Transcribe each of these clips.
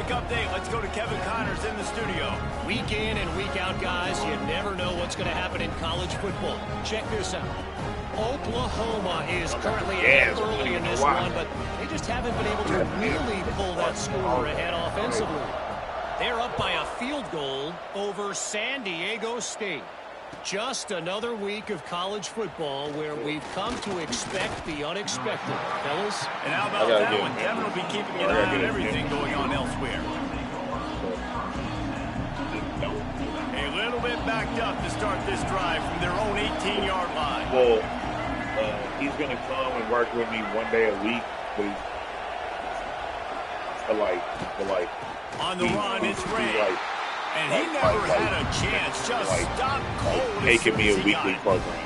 update. Let's go to Kevin Connors in the studio. Week in and week out, guys, you never know what's going to happen in college football. Check this out. Oklahoma is currently ahead early in this one, but they just haven't been able to really pull that score ahead offensively. They're up by a field goal over San Diego State. Just another week of college football where we've come to expect the unexpected, fellas. And how about that one? Kevin will be keeping an eye on everything going on elsewhere. A little bit backed up to start this drive from their own 18-yard line. Well, he's going to come and work with me one day a week, but like on the run, it's Ray. And he never had a chance. Just stop cold. Making me a weekly program.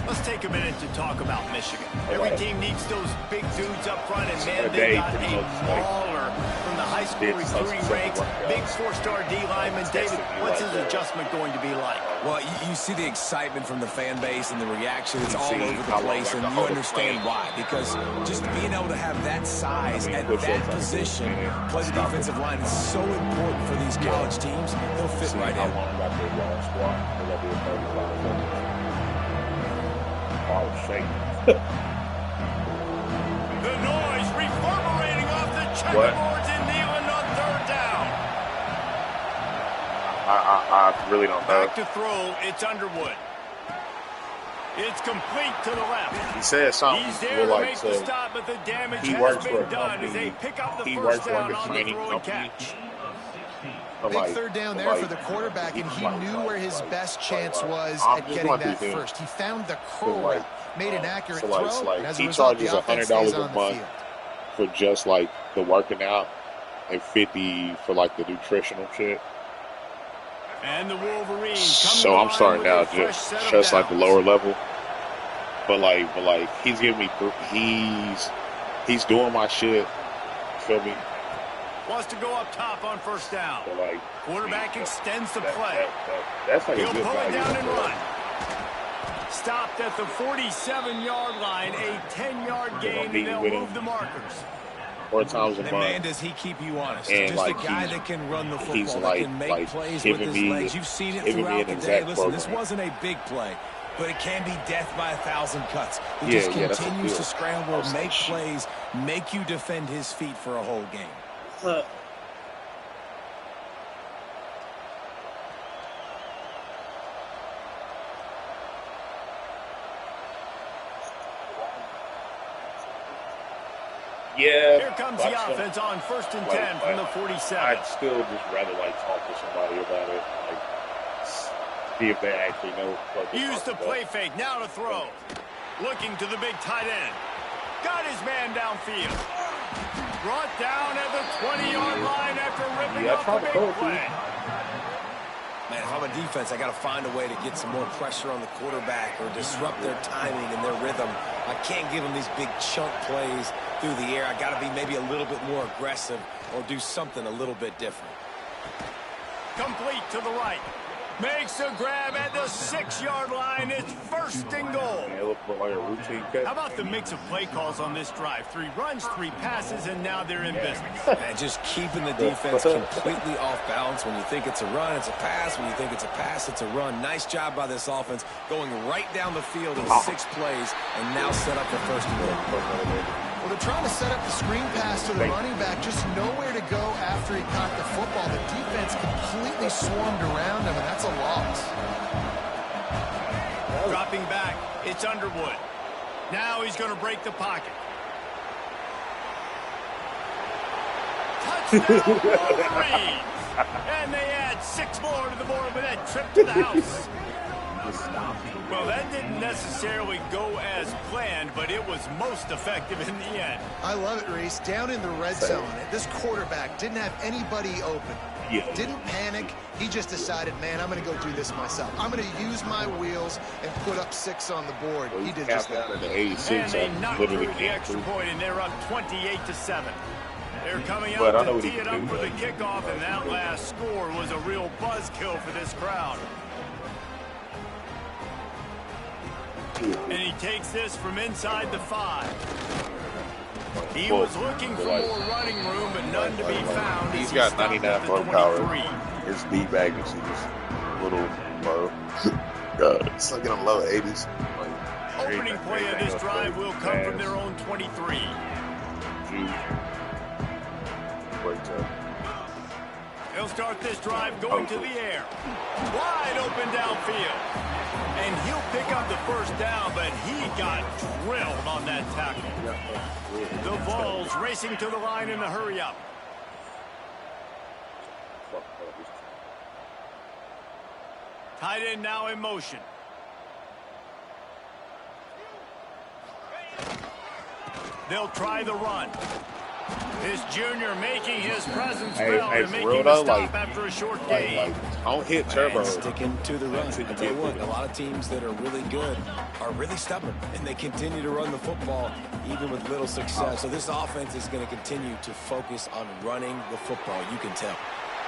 Let's take a minute to talk about Michigan. Every team needs those big dudes up front, and man, they got a mauler from the high school recruiting ranks. Big four-star D lineman. David, what's his adjustment going to be like? Well, you see the excitement from the fan base and the reaction. It's all over the place, and you understand why. Because just being able to have that size at that position, play the defensive line, is so important for these college teams. He'll fit right in. The noise reverberating off the checkerboards in Neyland on third down. I really don't know. Back to throw, it's Underwood. It's complete to the left. He said something. He's there to make the stop, but the damage has been done as they pick up the first down on the throw and catch. Big third down there for the quarterback, and he knew where his best chance was at getting that first. He found the curl route, made an accurate throw, and as a result, the offense stays on the field. For just like the working out and 50 for like the nutritional shit. And the Wolverines. So I'm starting out just like the lower level, but like he's giving me he's doing my shit. Feel me? Wants to go up top on first down. Like, quarterback extends the play. That's like he'll a good pull it value. down and run. Stopped at the 47-yard line, a 10-yard gain, and they'll move the markers. 4 times a month. Man, does he keep you honest? And just like a guy that can run the football, he's that can make plays with his legs. You've seen it throughout the day. Listen, this wasn't a big play, but it can be death by 1,000 cuts. He just continues to scramble, make plays, make you defend his feet for a whole game. Yeah. Here comes the offense on 1st and 10 from the 47. I'd still just rather like talk to somebody about it, like see if they actually know. Use the play fake, now to throw. Looking to the big tight end. Got his man downfield. Brought down at the 20-yard line after ripping up a big play. Man, if I'm a defense, I got to find a way to get some more pressure on the quarterback or disrupt their timing and their rhythm. I can't give them these big chunk plays through the air. I got to be maybe a little bit more aggressive or do something a little bit different. Complete to the right. Makes a grab at the 6-yard line. It's 1st and goal. How about the mix of play calls on this drive? 3 runs, 3 passes, and now they're in business. And just keeping the defense completely off balance. When you think it's a run, it's a pass. When you think it's a pass, it's a run. Nice job by this offense going right down the field in 6 plays and now set up the 1st and goal. Well, they're trying to set up the screen pass to the running back, just nowhere to go after he caught the football. The defense completely swarmed around him, and that's a loss. Dropping back, it's Underwood. Now he's going to break the pocket. Touchdown, Wolverines! And they add 6 more to the board with that trip to the house. Well, that didn't necessarily go as planned, but it was most effective in the end. I love it, Reese. Down in the red zone, this quarterback didn't have anybody open. Didn't panic. He just decided, man, I'm going to go do this myself. I'm going to use my wheels and put up 6 on the board. He did just that. And they knocked through the extra point, and they're up 28-7. They're coming out to tee it up for the kickoff, and that last score was a real buzzkill for this crowd. And he takes this from inside the 5. He was looking for more running room, but none to be found. He's got 99 throw power. His D magnitude is a little low. It's like in the low 80s. Opening play of this drive will come from their own 23. He'll start this drive going to the air. Wide open downfield. And he'll pick up the first down, but he got drilled on that tackle. The Vols racing to the line in the hurry-up. Tight end now in motion. They'll try the run. This junior making his presence felt and making the stop after a short gain. Don't hit turbo. And sticking to the run. I tell you what, a lot of teams that are really good are really stubborn, and they continue to run the football even with little success. So this offense is going to continue to focus on running the football. You can tell.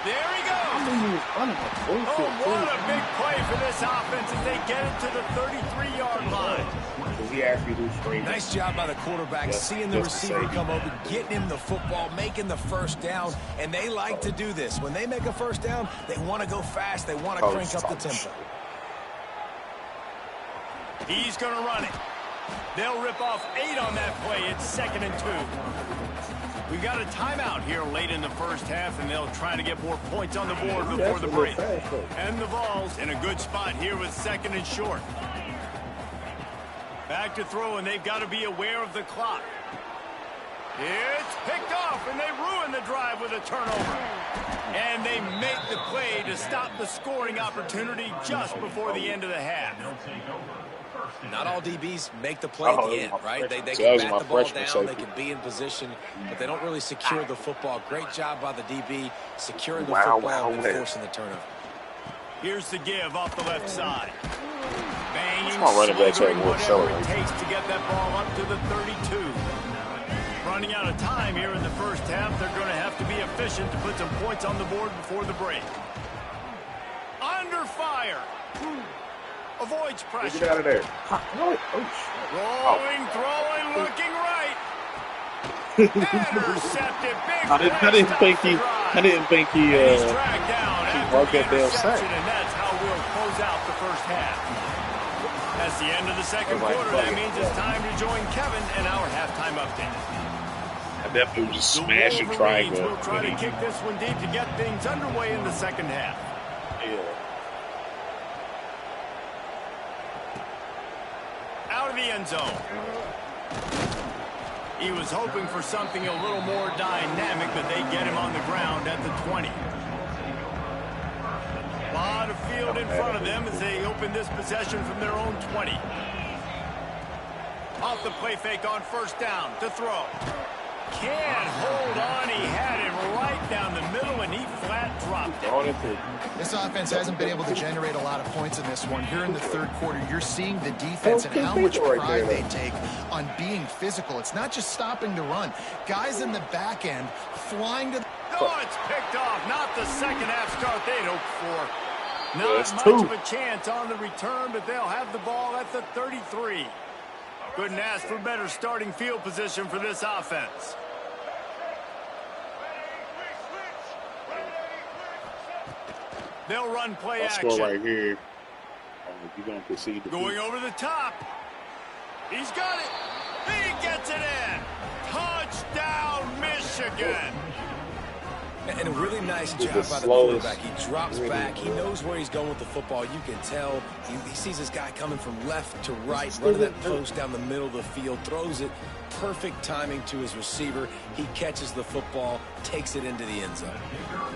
There he goes. Oh, what a big play for this offense as they get it to the 33-yard line. Nice job by the quarterback, seeing the receiver come open, getting him the football, making the first down, and they like to do this. When they make a first down, they want to go fast. They want to crank up the tempo. He's going to run it. They'll rip off 8 on that play. It's 2nd and 2. We've got a timeout here late in the first half, and they'll try to get more points on the board before the break. And the Vols in a good spot here with 2nd and short. Back to throw, and they've got to be aware of the clock. It's picked off, and they ruin the drive with a turnover. And they make the play to stop the scoring opportunity just before the end of the half. Not all DBs make the play at the end, right? They can bat the ball down, they can be in position, but they don't really secure the football. Great job by the DB securing the football and forcing the turnover. Here's the give off the left side. Banging, slithering, whatever it takes to get that ball up to the 32. Running out of time here in the first half. They're going to have to be efficient to put some points on the board before the break. Under fire. Avoids pressure. Get out of there. Rolling, throwing, looking right. Intercepted. Big I didn't think he dragged down broke that damn sack. And that's how we'll close out the first half. That's the end of the second quarter. That means it's time to join Kevin in our halftime update. I definitely was just smashing triangle. We'll try to kick this one deep to get things underway in the second half. Yeah. Out of the end zone. He was hoping for something a little more dynamic, but they get him on the ground at the 20. A lot of field in front of them as they open this possession from their own 20. Off the play fake on first down to throw. Can't hold on. He had it right down the middle, and he flat dropped it. This offense hasn't been able to generate a lot of points in this one. Here in the third quarter, you're seeing the defense and how much pride they take on being physical. It's not just stopping to run. Guys in the back end flying to the... Oh, it's picked off. Not the second half start they'd hoped for. Not much of a chance on the return, but they'll have the ball at the 33. Couldn't ask for better starting field position for this offense. They'll run play action. Score right here. You're going to concede. Going over the top. He's got it. He gets it in. Touchdown, Michigan. And a really nice job by the quarterback. He drops back. He knows where he's going with the football. You can tell. He sees this guy coming from left to right, running that post down the middle of the field, throws it. Perfect timing to his receiver. He catches the football, takes it into the end zone.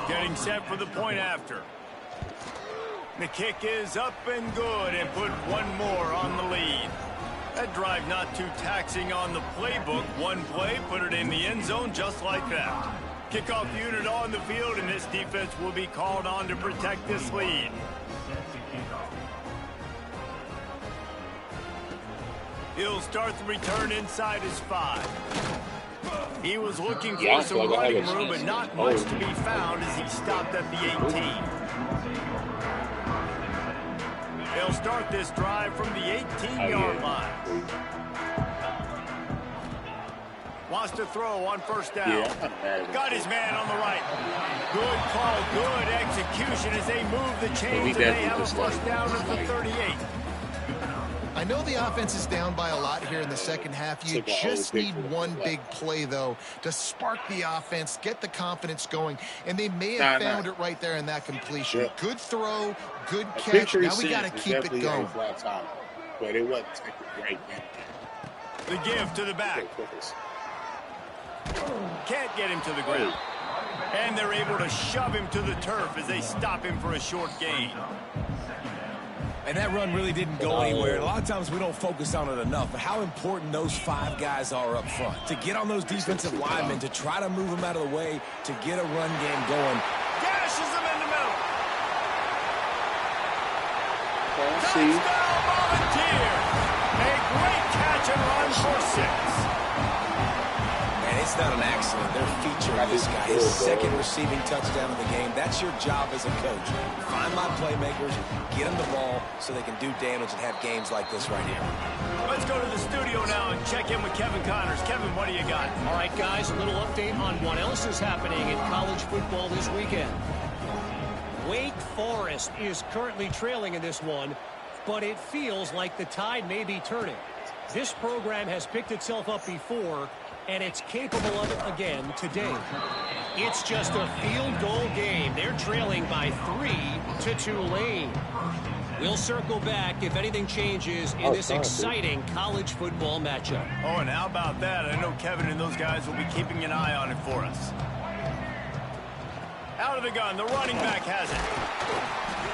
Getting set for the point after. The kick is up and good, and put one more on the lead. That drive not too taxing on the playbook. One play, put it in the end zone just like that. Kickoff unit on the field, and this defense will be called on to protect this lead. He'll start the return inside his 5. He was looking for some running room, but not much to be found as he stopped at the 18. They'll start this drive from the 18-yard line. Wants to throw on first down. Got his man on the right. Good call, good execution as they move the chains, and they have a first down at the 38. I know the offense is down by a lot here in the second half. You just need one big play, though, to spark the offense, get the confidence going, and they may have found it right there in that completion. Yeah. Good throw, good catch. Now we got to keep it going. But it wasn't right now. The give to the back. Can't get him to the ground. And they're able to shove him to the turf as they stop him for a short gain. And that run really didn't go anywhere. A lot of times we don't focus on it enough, but how important those 5 guys are up front. To get on those defensive linemen, to try to move them out of the way, to get a run game going. Gashes them in the middle. Touchdown Volunteers. A great catch and run for 6. It's not an accident. They're featuring this guy. His second receiving touchdown of the game. That's your job as a coach. Find my playmakers, get them the ball so they can do damage and have games like this right here. Let's go to the studio now and check in with Kevin Connors. Kevin, what do you got? All right, guys, a little update on what else is happening in college football this weekend. Wake Forest is currently trailing in this one, but it feels like the tide may be turning. This program has picked itself up before, and it's capable of it again today. It's just a field goal game. They're trailing by 3 to Tulane. We'll circle back if anything changes in this exciting college football matchup. Oh, and how about that? I know Kevin and those guys will be keeping an eye on it for us. Out of the gun, the running back has it.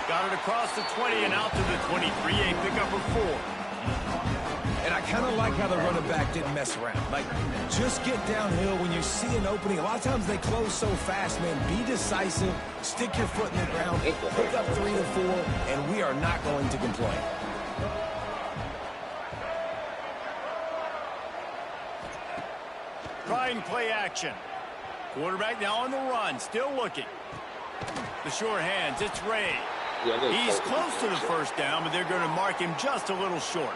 Got it across the 20 and out to the 23. A pickup of 4. And I kind of like how the running back didn't mess around. Like, just get downhill when you see an opening. A lot of times they close so fast, man. Be decisive. Stick your foot in the ground. Pick up 3 to 4, and we are not going to complain. Try and play action. Quarterback now on the run, still looking. The sure hands, it's Ray. He's close to the first down, but they're going to mark him just a little short.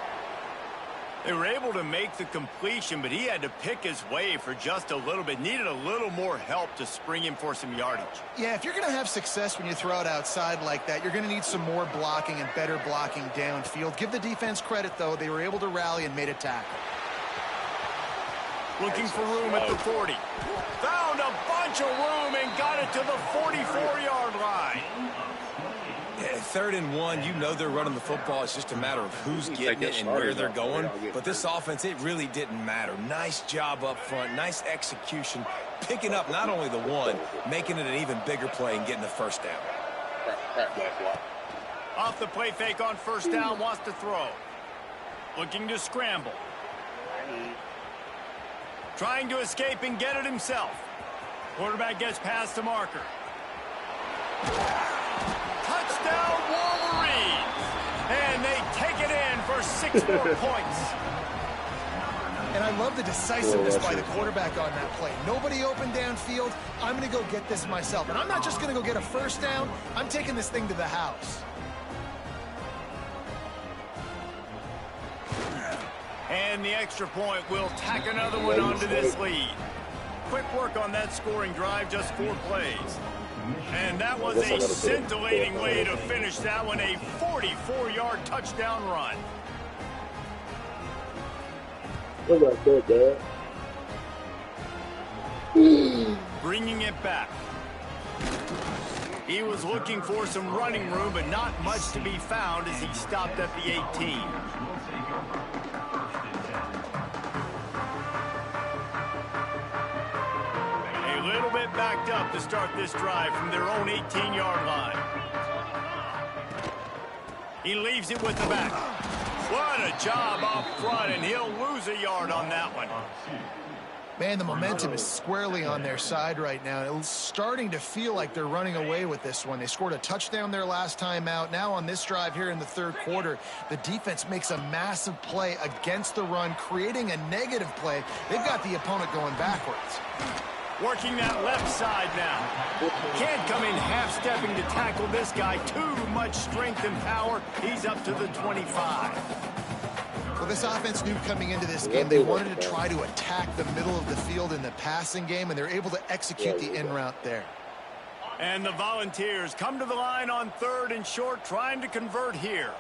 They were able to make the completion, but he had to pick his way for just a little bit. Needed a little more help to spring him for some yardage. Yeah, if you're going to have success when you throw it outside like that, you're going to need some more blocking and better blocking downfield. Give the defense credit, though. They were able to rally and made a tackle. Looking for room at the 40. Found a bunch of room and got it to the 44-yard line. Yeah, 3rd and 1, you know they're running the football. It's just a matter of who's getting it and where they're going. But this offense, it really didn't matter. Nice job up front, nice execution, picking up not only the 1, making it an even bigger play and getting the first down. Off the play fake on first down, wants to throw. Looking to scramble. Trying to escape and get it himself. Quarterback gets past the marker. Touchdown Wolverines! And they take it in for 6 more points. And I love the decisiveness by the quarterback on that play. Nobody open downfield. I'm going to go get this myself. And I'm not just going to go get a first down. I'm taking this thing to the house. And the extra point will tack another one onto this lead. Quick work on that scoring drive, just 4 plays. And that was a scintillating way to finish that one, a 44-yard touchdown run. Bringing it back. He was looking for some running room, but not much to be found as he stopped at the 18. A little bit backed up to start this drive from their own 18-yard line. He leaves it with the back. What a job up front, and he'll lose a yard on that one. Man, the momentum is squarely on their side right now. It's starting to feel like they're running away with this one. They scored a touchdown their last time out. Now on this drive here in the 3rd quarter, the defense makes a massive play against the run, creating a negative play. They've got the opponent going backwards. Working that left side now. Can't come in half-stepping to tackle this guy. Too much strength and power. He's up to the 25. Well, this offense knew coming into this game they wanted to try to attack the middle of the field in the passing game, and they're able to execute the in route there. And the Volunteers come to the line on 3rd and short, trying to convert here.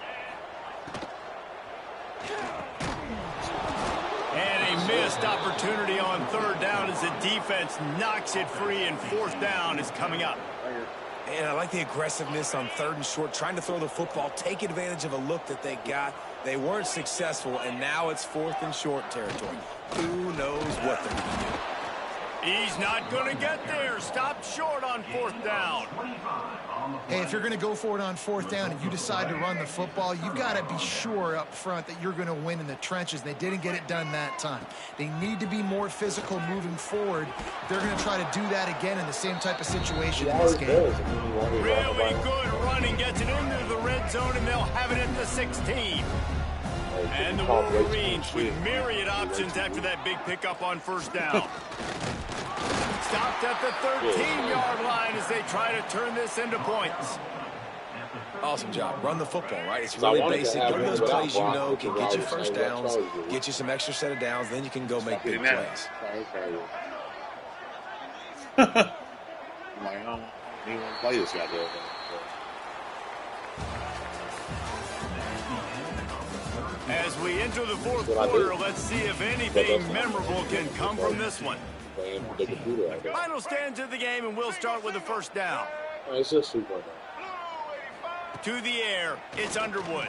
And a missed opportunity on 3rd down as the defense knocks it free, and 4th down is coming up. And I like the aggressiveness on 3rd and short, trying to throw the football, take advantage of a look that they got. They weren't successful, and now it's 4th and short territory. Who knows what they're going to do? He's not going to get there. Stopped short on 4th down. Hey, if you're going to go for it on 4th down and you decide to run the football, you've got to be sure up front that you're going to win in the trenches. They didn't get it done that time. They need to be more physical moving forward. They're going to try to do that again in the same type of situation in this game. Really good running, gets it into the red zone, and they'll have it at the 16. And the Wolverines with myriad options after that big pickup on 1st down. Stopped at the 13-yard line as they try to turn this into points. Awesome job. Run the football, right? It's really basic. One of those plays you know can get you first downs, get you some extra set of downs, then you can go make big plays. I'm like, I don't even want to play this guy there. As we enter the 4th quarter, let's see if anything memorable can come from this one. Final stands of the game, and we'll start with the 1st down. It's just super. To the air, it's Underwood.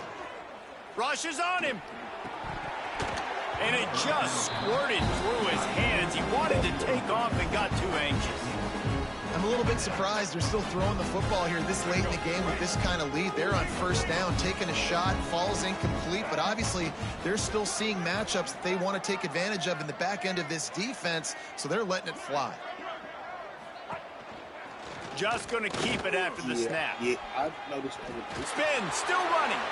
Rushes on him. And it just squirted through his hands. He wanted to take off and got too anxious. I'm a little bit surprised they're still throwing the football here this late in the game with this kind of lead. They're on 1st down, taking a shot, falls incomplete, but obviously they're still seeing matchups that they want to take advantage of in the back end of this defense, so they're letting it fly. Just going to keep it after the snap. Yeah, I've noticed. Spin, still running.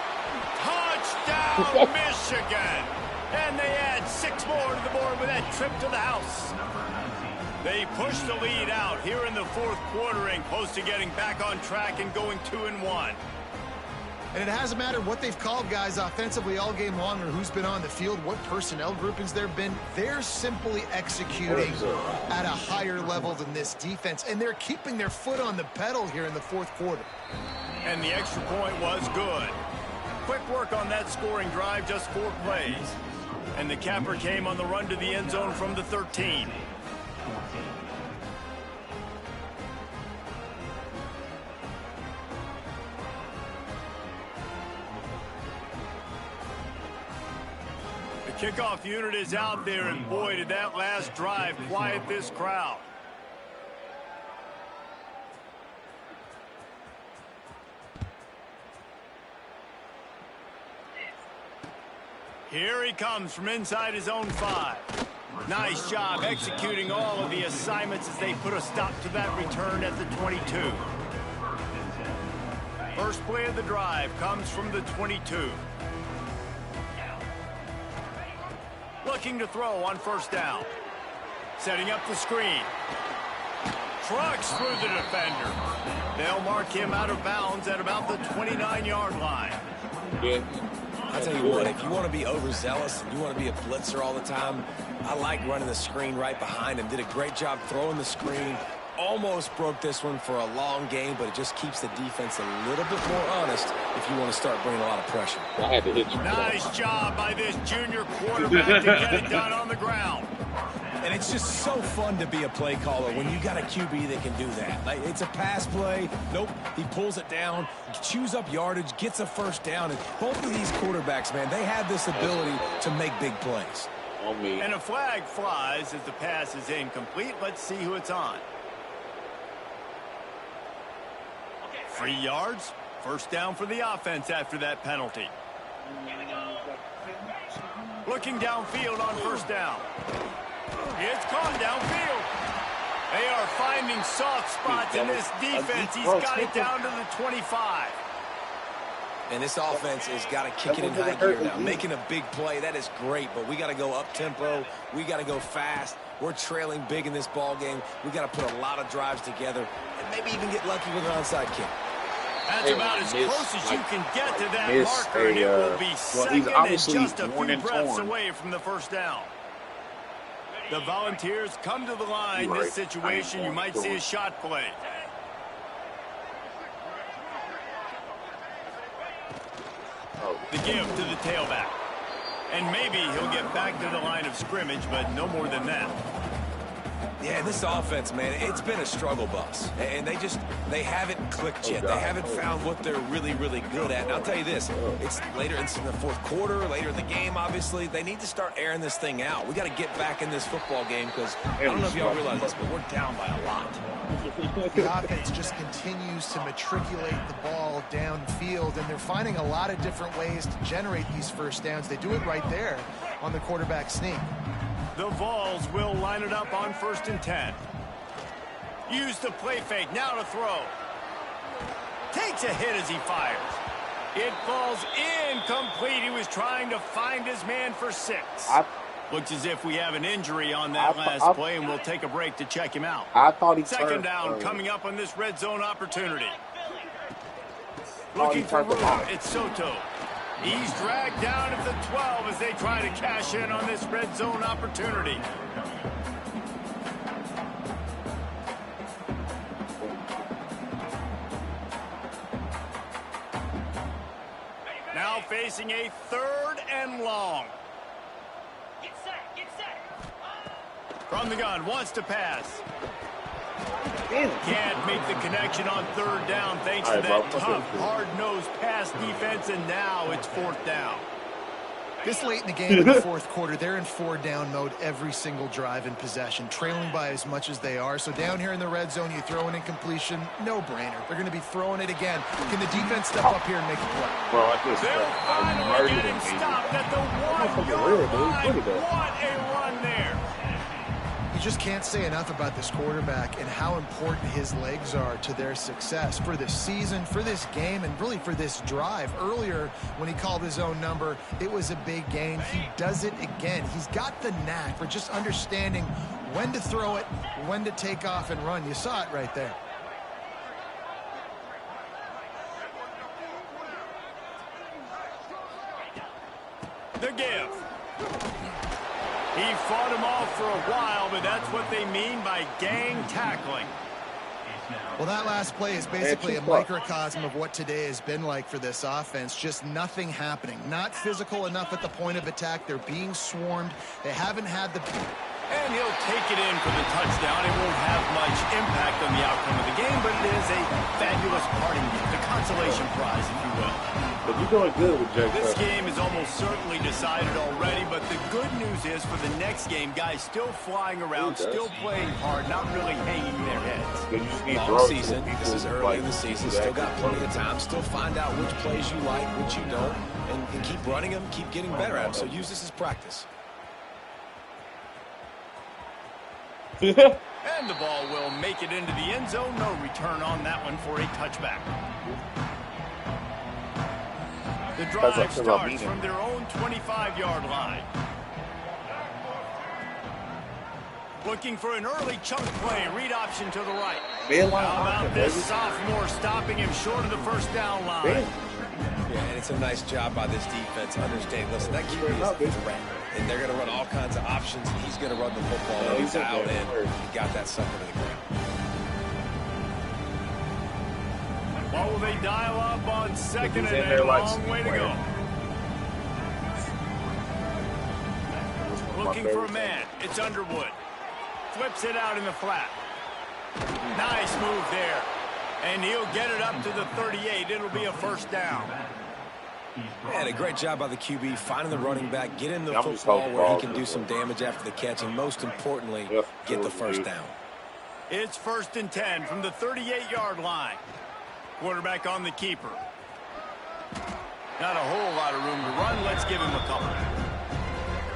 Touchdown, Michigan! And they add 6 more to the board with that trip to the house. They push the lead out here in the 4th quarter and close to getting back on track and going 2-1. And it hasn't mattered what they've called guys offensively all game long or who's been on the field, what personnel groupings there have been. They're simply executing at a higher level than this defense, and they're keeping their foot on the pedal here in the 4th quarter. And the extra point was good. Quick work on that scoring drive, just 4 plays. And the capper came on the run to the end zone from the 13. Kickoff unit is out there, and boy, did that last drive quiet this crowd. Here he comes from inside his own 5. Nice job executing all of the assignments as they put a stop to that return at the 22. First play of the drive comes from the 22. Looking to throw on 1st down. Setting up the screen. Trucks through the defender. They'll mark him out of bounds at about the 29-yard line. Yeah. I'll tell you what, if you want to be overzealous and you want to be a blitzer all the time, I like running the screen right behind him. Did a great job throwing the screen. Almost broke this one for a long game, but it just keeps the defense a little bit more honest if you want to start bringing a lot of pressure. I had to hit you. Nice job by this junior quarterback to get it done on the ground. And it's just so fun to be a play caller when you got a QB that can do that. Like, it's a pass play. Nope, he pulls it down, chews up yardage, gets a 1st down. And both of these quarterbacks, man, they have this ability to make big plays. On me. And a flag flies as the pass is incomplete. Let's see who it's on. 3 yards. 1st down for the offense after that penalty. Looking downfield on 1st down. It's caught downfield. They are finding soft spots in this defense. He's got it down to the 25. And this offense has got to kick it in high gear now. Making a big play, that is great, but we got to go up-tempo. We got to go fast. We're trailing big in this ball game. We got to put a lot of drives together and maybe even get lucky with an onside kick. That's about as close as you can get to that marker, and it will be second and just a few breaths away from the first down. The Volunteers come to the line. In this situation, you might see a shot play. The give to the tailback. And maybe he'll get back to the line of scrimmage, but no more than that. Yeah, this offense, man, it's been a struggle bus. And they haven't clicked yet. They haven't found what they're really, really good at. And I'll tell you this, it's later in the fourth quarter, later in the game, obviously. They need to start airing this thing out. We got to get back in this football game because I don't know if y'all realize this, but we're down by a lot. The offense just continues to matriculate the ball downfield, and they're finding a lot of different ways to generate these first downs. They do it right there on the quarterback sneak. The Vols will line it up on 1st and 10. Use the play fake, now to throw. Takes a hit as he fires. It falls incomplete. He was trying to find his man for 6. Looks as if we have an injury on that last play, and we'll take a break to check him out. I thought he Second down coming up on this red zone opportunity. Looking for room. It's Soto. He's dragged down at the 12 as they try to cash in on this red zone opportunity. Now facing a 3rd and long. Get set. From the gun, wants to pass. Can't make the connection on 3rd down thanks to that tough, hard-nosed pass defense, and now it's 4th down. This late in the game in the fourth quarter, they're in 4-down mode every single drive in possession, trailing by as much as they are. So down here in the red zone, you throw an incompletion, no-brainer. They're going to be throwing it again. Can the defense step up here and make a play? Bro, I just They're finally getting stopped at the 1-yard line. What a run there. You just can't say enough about this quarterback and how important his legs are to their success for this season, for this game, and really for this drive. Earlier, when he called his own number, it was a big gain. He does it again. He's got the knack for just understanding when to throw it, when to take off and run. You saw it right there. The give. He fought him off for a while, but that's what they mean by gang tackling. Well, that last play is basically a microcosm of what today has been like for this offense. Just nothing happening. Not physical enough at the point of attack. They're being swarmed. They haven't had the... And he'll take it in for the touchdown. It won't have much impact on the outcome of the game, but it is a fabulous parting gift, a consolation prize, if you will. But you're doing good with Jake. This game is almost certainly decided already, but the good news is for the next game, guys still flying around, still playing hard, not really hanging their heads. You just need Long season. This is early in the season. Still got plenty of time. Still find out which plays you like, which you don't, and keep running them, keep getting better at them. So use this as practice. And the ball will make it into the end zone. No return on that one for a touchback. The drive starts from their own 25-yard line. Looking for an early chunk play. Read option to the right. How about this sophomore stopping him short of the first down line? Yeah, and it's a nice job by this defense understanding, listen, that QB is a threat. And they're going to run all kinds of options, and he's going to run the football. He's out in. He got that sucker to the ground. What will they dial up on 2nd and a long way to go? Looking for a man. It's Underwood. Flips it out in the flat. Nice move there. And he'll get it up to the 38. It'll be a first down. And a great job by the QB finding the running back, get him the football where he can do some damage after the catch, and most importantly, get the first down. It's 1st and 10 from the 38-yard line. Quarterback on the keeper. Not a whole lot of room to run. Let's give him a couple.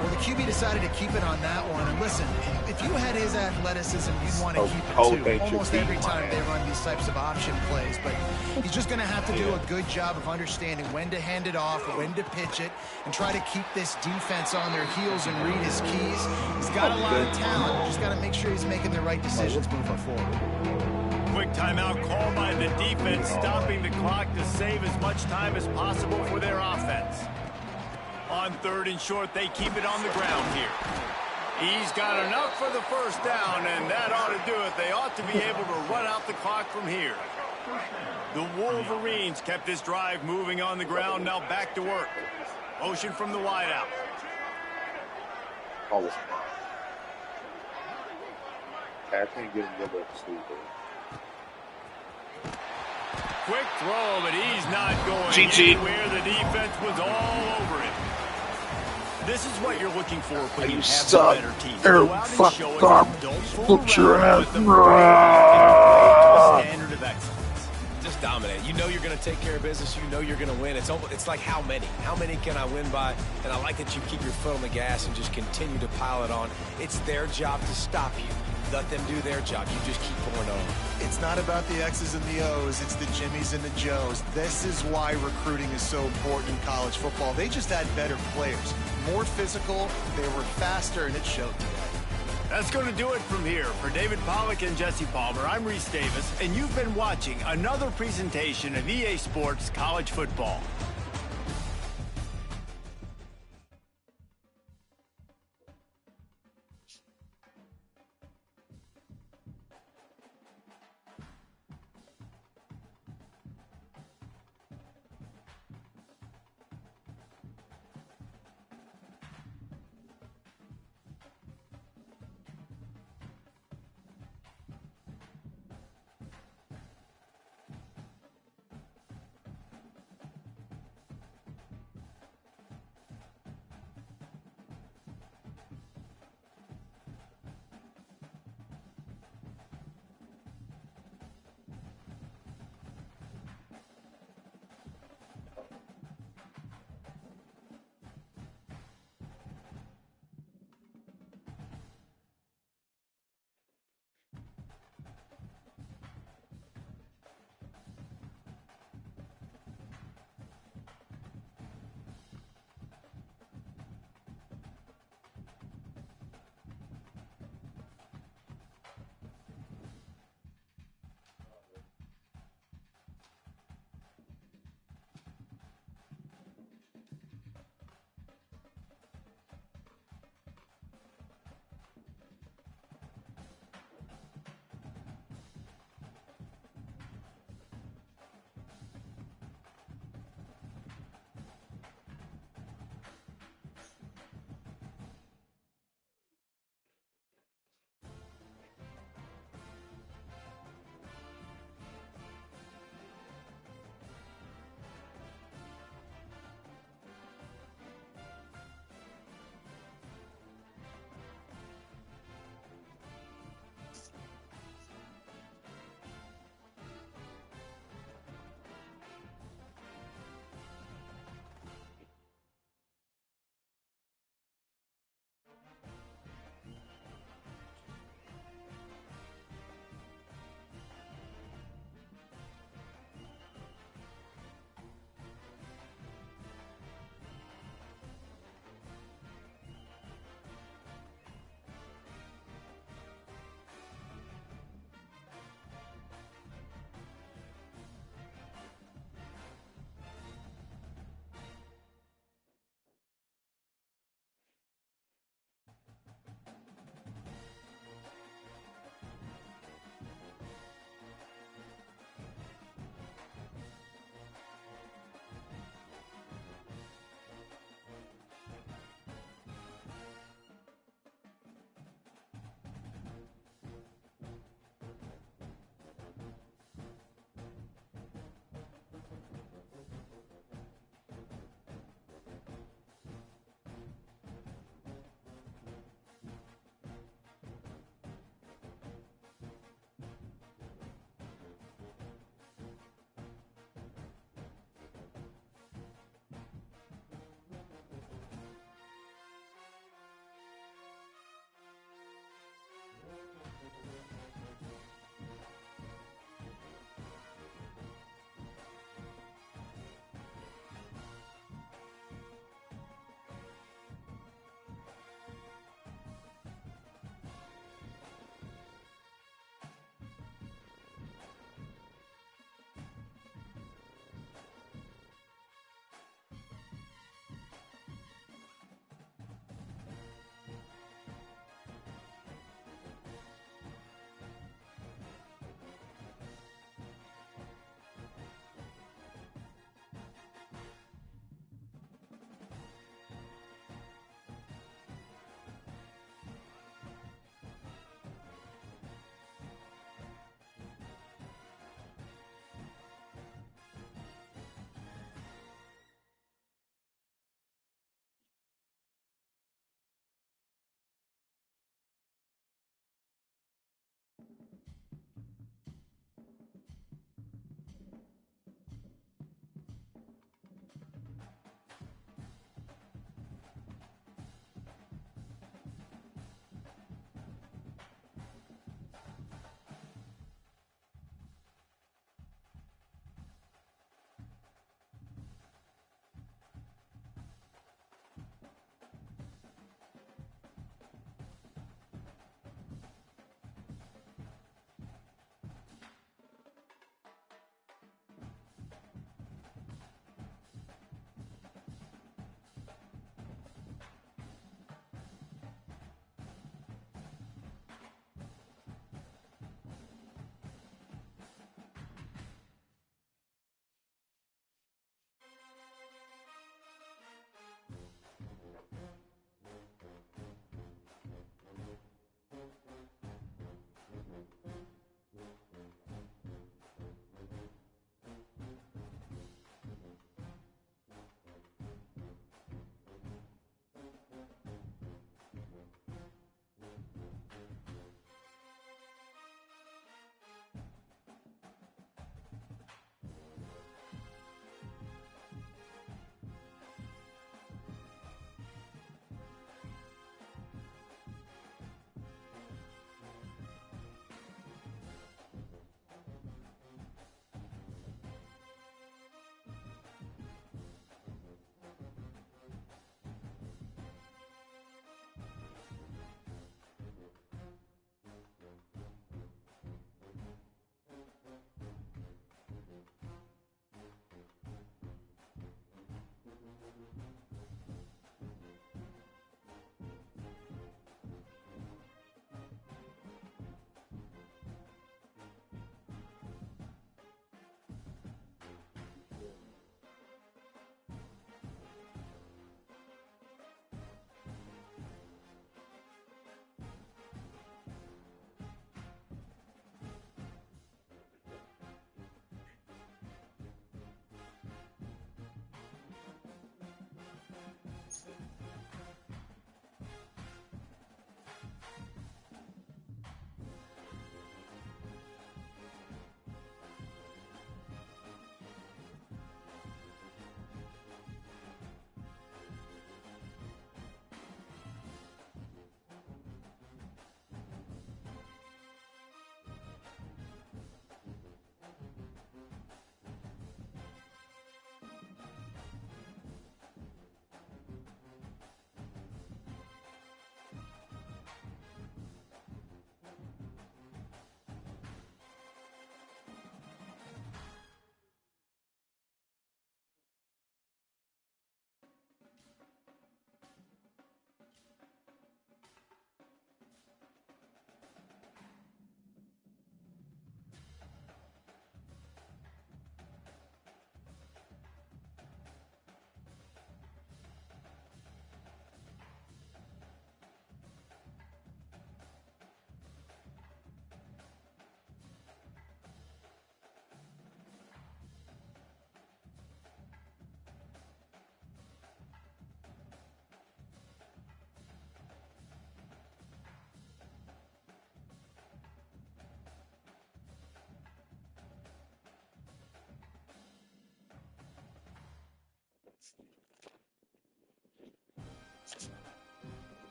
Well, the QB decided to keep it on that one. And listen, if you had his athleticism, you'd want to keep it too. Almost every time they run these types of option plays. But he's just going to have to do a good job of understanding when to hand it off, when to pitch it, and try to keep this defense on their heels and read his keys. He's got a lot of talent. Just got to make sure he's making the right decisions moving forward. Quick timeout call by the defense stopping the clock to save as much time as possible for their offense. On 3rd and short, they keep it on the ground here. He's got enough for the first down, and that ought to do it. They ought to be able to run out the clock from here. The Wolverines kept this drive moving on the ground. Now back to work. Motion from the wideout. I can't get him to go back to sleep, Quick throw, but he's not going anywhere. The defense was all over him. This is what you're looking for when you have the better team. Go out and show it. Don't fool around with the standard of excellence. Just dominate. You know you're going to take care of business. You know you're going to win. It's like how many? How many can I win by? And I like that you keep your foot on the gas and just continue to pile it on. It's their job to stop you. Let them do their job. You just keep pouring on. It's not about the X's and the O's. It's the Jimmies and the Joes. This is why recruiting is so important in college football. They just had better players. More physical, they were faster, and it showed today. That's going to do it from here. For David Pollack and Jesse Palmer, I'm Reese Davis, and you've been watching another presentation of EA Sports College Football.